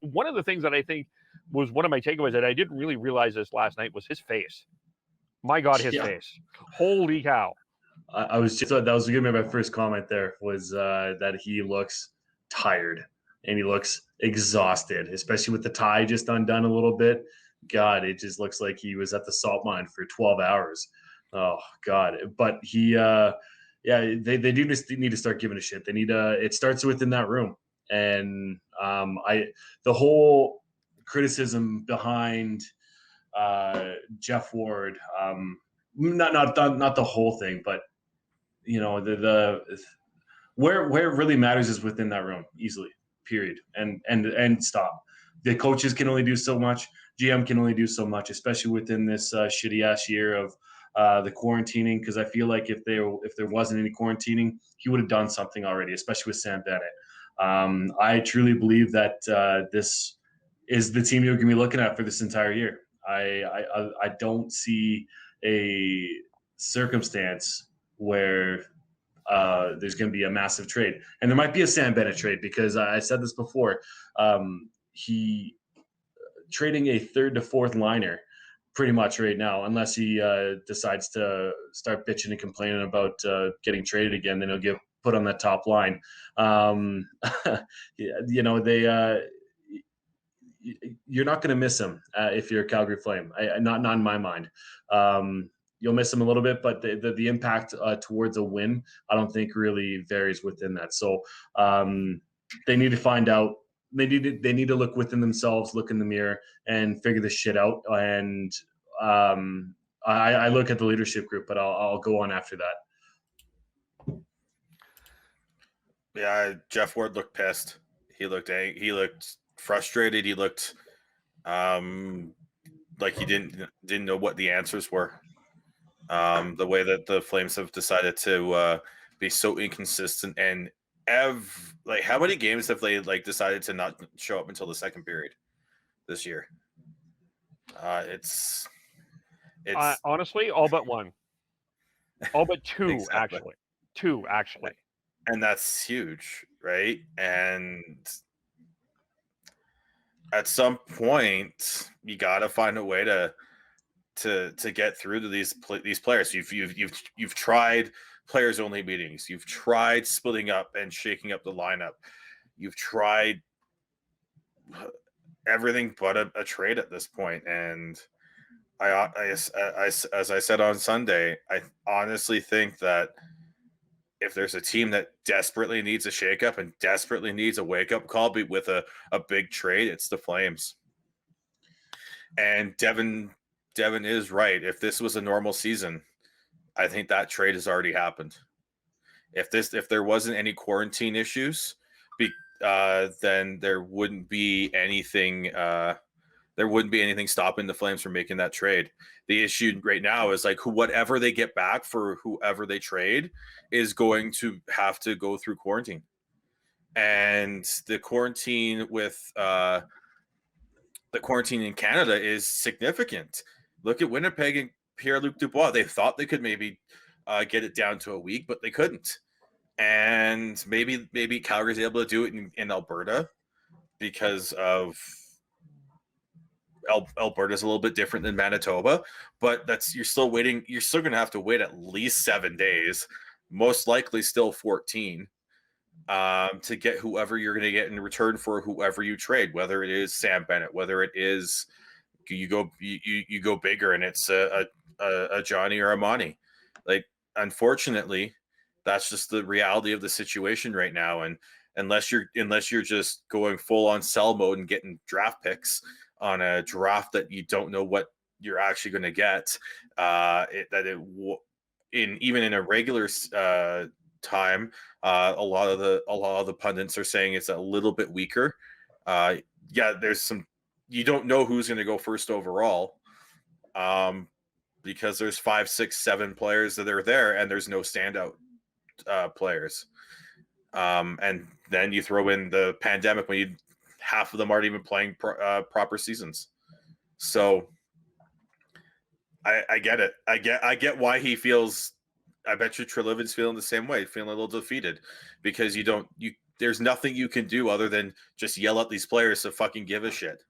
one of the things that I think was one of my takeaways that I didn't really realize this last night was his face. My God, his face. Holy cow. I was just that was going to be my first comment there was that he looks tired and he looks exhausted, especially with the tie just undone a little bit. God, it just looks like he was at the salt mine for 12 hours. Oh God. But he they do just need to start giving a shit. They need it starts within that room. And the whole criticism behind Geoff Ward, not the whole thing, but the where it really matters is within that room, easily, period, and stop. The coaches can only do so much. GM can only do so much, especially within this shitty ass year of the quarantining. Because I feel like if there wasn't any quarantining, he would have done something already, especially with Sam Bennett. I truly believe that this is the team you're going to be looking at for this entire year. I don't see a circumstance where there's going to be a massive trade. And there might be a Sam Bennett trade because I said this before. He trading a third to fourth liner pretty much right now, unless he decides to start bitching and complaining about getting traded again, then he'll get put on that top line. You're not going to miss him if you're a Calgary Flame. Not in my mind. You'll miss him a little bit, but the impact towards a win, I don't think really varies within that. So they need to find out. They need to look within themselves, look in the mirror, and figure this shit out. And I look at the leadership group, but I'll go on after that. Yeah, Geoff Ward looked pissed. He looked frustrated. He looked like he didn't know what the answers were. The way that the Flames have decided to be so inconsistent, and how many games have they decided to not show up until the second period this year? It's honestly all but one, all but two. Exactly. actually, and that's huge, right? And at some point, you got to find a way to get through to these players. You've tried players only meetings. You've tried splitting up and shaking up the lineup. You've tried everything but a trade at this point. And I as I said on Sunday, I honestly think that if there's a team that desperately needs a shakeup and desperately needs a wake up call with a big trade, it's the Flames. And Devin is right. If this was a normal season, I think that trade has already happened. If there wasn't any quarantine issues, then there wouldn't be anything. There wouldn't be anything stopping the Flames from making that trade. The issue right now is whatever they get back for whoever they trade is going to have to go through quarantine, and the quarantine in Canada is significant. Look at Winnipeg and Pierre-Luc Dubois. They thought they could maybe get it down to a week, but they couldn't. And maybe Calgary's able to do it in Alberta because of Alberta's a little bit different than Manitoba, but you're still waiting. You're still going to have to wait at least 7 days, most likely still 14, to get whoever you're going to get in return for whoever you trade, whether it is Sam Bennett, whether it is you go bigger and it's a Johnny or a Monty. Unfortunately, that's just the reality of the situation right now. And unless you're just going full on sell mode and getting draft picks on a draft that you don't know what you're actually going to get, even in a regular time, a lot of the pundits are saying it's a little bit weaker. There's some. You don't know who's going to go first overall, because there's 5, 6, 7 players that are there, and there's no standout players. And then you throw in the pandemic when half of them aren't even playing proper seasons. So I get it. I get why he feels. I bet you Trelivan's feeling the same way, feeling a little defeated because you There's nothing you can do other than just yell at these players to fucking give a shit,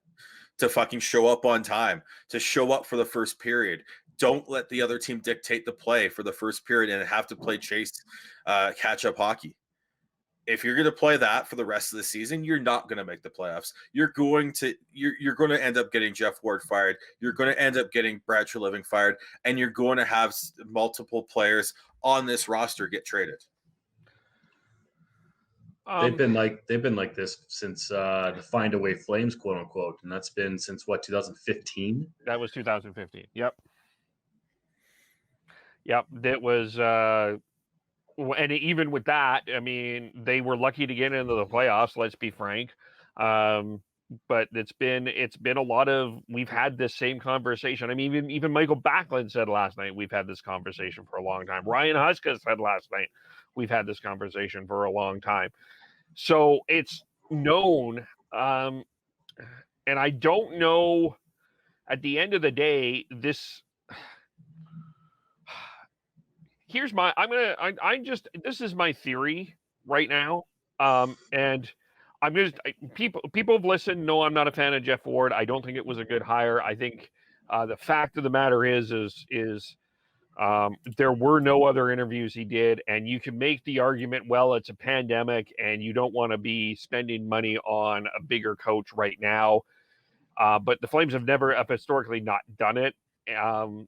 to fucking show up on time, to show up for the first period. Don't let the other team dictate the play for the first period and have to play chase catch-up hockey. If you're going to play that for the rest of the season, you're not going to make the playoffs. You're going to end up getting Geoff Ward fired. You're going to end up getting Brad Treliving fired, and you're going to have multiple players on this roster get traded. They've been like this since the Find a Way Flames, quote unquote, and that's been since what, 2015? That was 2015. Yep. That was. And even with that, I mean, they were lucky to get into the playoffs. Let's be frank. But it's been a lot of, we've had this same conversation. I mean, even Michael Backlund said last night, we've had this conversation for a long time. Ryan Huska said last night, we've had this conversation for a long time. So it's known. And I don't know, at the end of the day, this is my theory right now. And people have listened. No, I'm not a fan of Geoff Ward. I don't think it was a good hire. I think the fact of the matter is there were no other interviews he did, and you can make the argument, well, it's a pandemic and you don't want to be spending money on a bigger coach right now. But the Flames have never historically not done it. And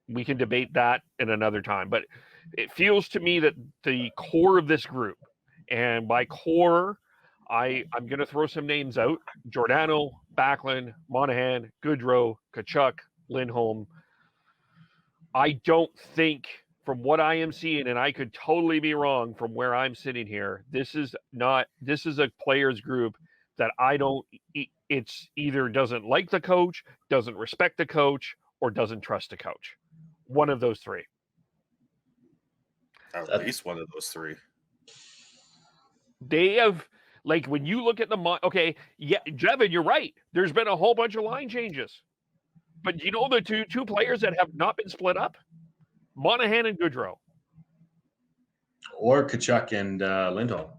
we can debate that in another time, but it feels to me that the core of this group, and by core, I'm going to throw some names out: Giordano, Backlund, Monahan, Goodrow, Tkachuk, Lindholm. I don't think, from what I am seeing, and I could totally be wrong from where I'm sitting here, this is a players group that it's either doesn't like the coach, doesn't respect the coach, or doesn't trust the coach. One of those three. At least one of those three. They have, like, when you look at Devin, you're right. There's been a whole bunch of line changes. But you know the two players that have not been split up? Monahan and Goodrow. Or Tkachuk and Lindholm.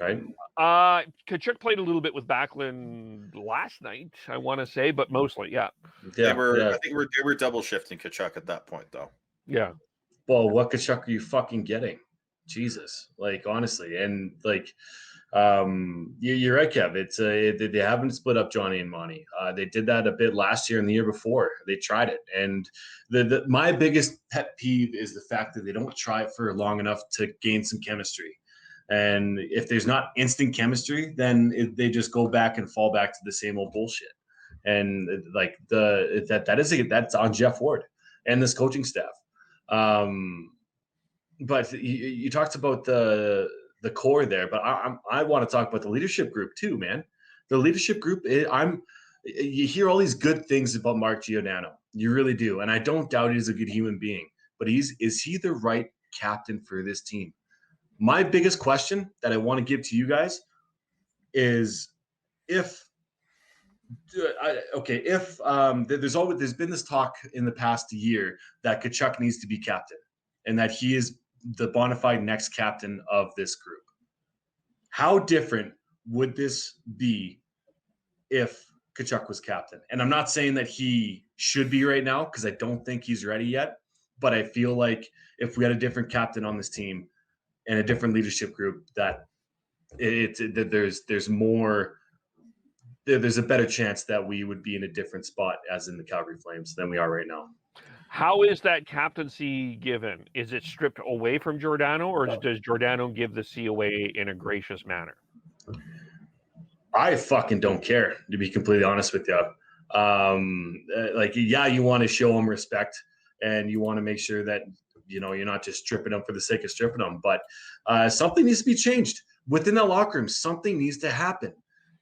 Right? Tkachuk played a little bit with Backlund last night, I want to say, but mostly, yeah. I think they were double shifting Tkachuk at that point, though. Yeah. Well, what Tkachuk are you fucking getting? Jesus, like, honestly, and like, you're right, Kev. It's they haven't split up Johnny and Monty. They did that a bit last year and the year before. They tried it, and my biggest pet peeve is the fact that they don't try it for long enough to gain some chemistry. And if there's not instant chemistry, then they just go back and fall back to the same old bullshit. And like that's on Geoff Ward and this coaching staff. But you talked about the core there, but I want to talk about the leadership group too, man. The leadership group, you hear all these good things about Mark Giordano. You really do. And I don't doubt he's a good human being, but is he the right captain for this team? My biggest question that I want to give to you guys is there's been this talk in the past year that Tkachuk needs to be captain and that he is the bona fide next captain of this group. How different would this be if Tkachuk was captain? And I'm not saying that he should be right now because I don't think he's ready yet, but I feel like if we had a different captain on this team and a different leadership group, that there's a better chance that we would be in a different spot as in the Calgary Flames than we are right now. How is that captaincy given? Is it stripped away from Giordano, or does Giordano give the C away in a gracious manner? I fucking don't care, to be completely honest with you. You want to show him respect and you want to make sure that you're not just stripping them for the sake of stripping them, but something needs to be changed within that locker room. Something needs to happen.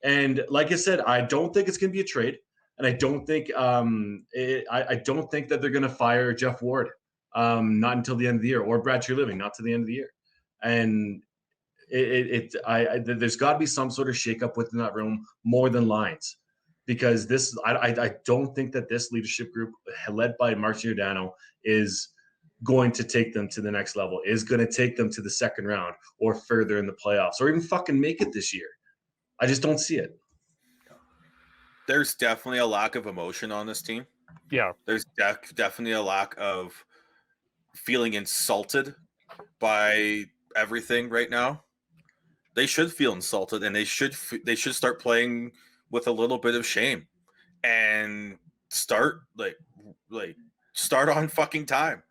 And like I said, I don't think it's going to be a trade. And I don't think I don't think that they're going to fire Geoff Ward, not until the end of the year, or Brad Treliving, not to the end of the year. And there's got to be some sort of shakeup within that room more than lines, because I don't think that this leadership group led by Mark Giordano is going to take them to the next level, is going to take them to the second round or further in the playoffs or even fucking make it this year. I just don't see it. There's definitely a lack of emotion on this team. Yeah. There's definitely a lack of feeling insulted by everything right now. They should feel insulted, and they should start playing with a little bit of shame and start start on fucking time.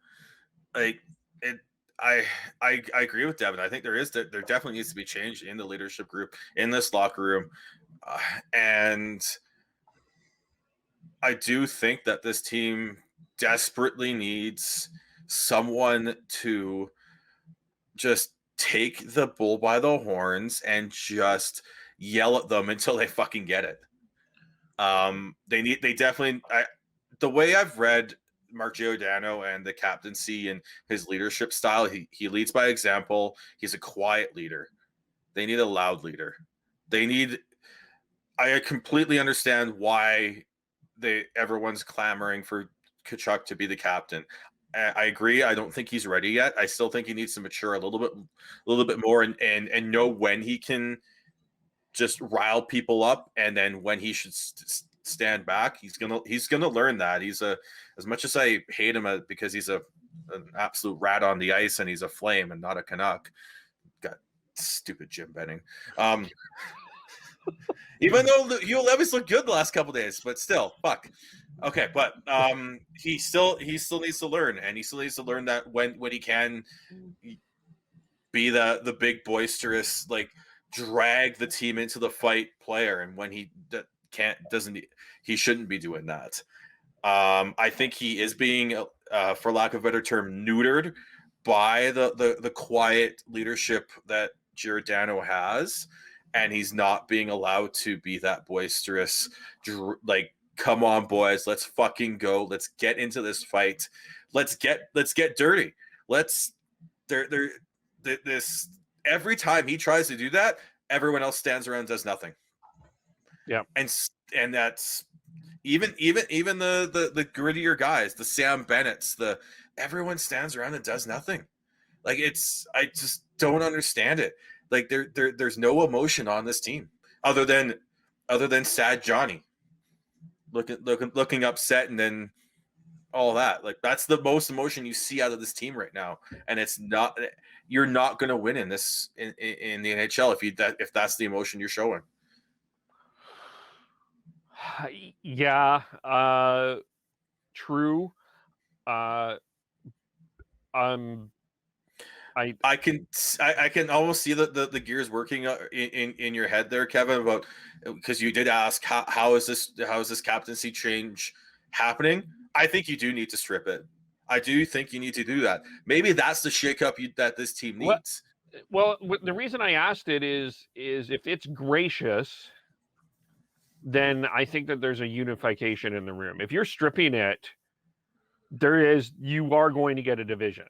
Like it, I agree with Devin. I think there definitely needs to be change in the leadership group, in this locker room, and I do think that this team desperately needs someone to just take the bull by the horns and just yell at them until they fucking get it. The way I've read Mark Giordano and the captaincy and his leadership style, he leads by example. He's a quiet leader. They need a loud leader. I completely understand why everyone's clamoring for Tkachuk to be the captain. I agree. I don't think he's ready yet. I still think he needs to mature a little bit more and know when he can just rile people up and then when he should stand back. He's gonna learn that. As much as I hate him because he's an absolute rat on the ice and he's a Flame and not a Canuck. Got stupid Jim Benning. Even though Hugh Levis looked good the last couple of days, but still, fuck. Okay, but he still needs to learn, and he still needs to learn that when he can be the big boisterous, like drag the team into the fight player, and when he he shouldn't be doing that. I think he is being, for lack of a better term, neutered by the quiet leadership that Giordano has. And he's not being allowed to be that boisterous, like, come on, boys, let's fucking go. Let's get into this fight. Let's get dirty. This every time he tries to do that, everyone else stands around and does nothing. Yeah. And that's even the grittier guys, the Sam Bennett's, everyone stands around and does nothing. Like, I just don't understand it. Like there's no emotion on this team other than sad Johnny looking upset, and then all that. Like, that's the most emotion you see out of this team right now, and you're not going to win in the NHL if that's the emotion you're showing. Yeah, true. I can almost see the gears working in your head there, Kevin, about, because you did ask how is this captaincy change happening. I think you do need to strip it. I do think you need to do that. Maybe that's the shakeup that this team needs. Well, the reason I asked it is if it's gracious, then I think that there's a unification in the room. If you're stripping it, you are going to get a division.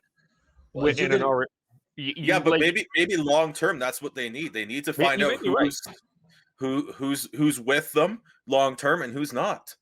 Well, but maybe long term that's what they need. They need to find out who's with them long term and who's not.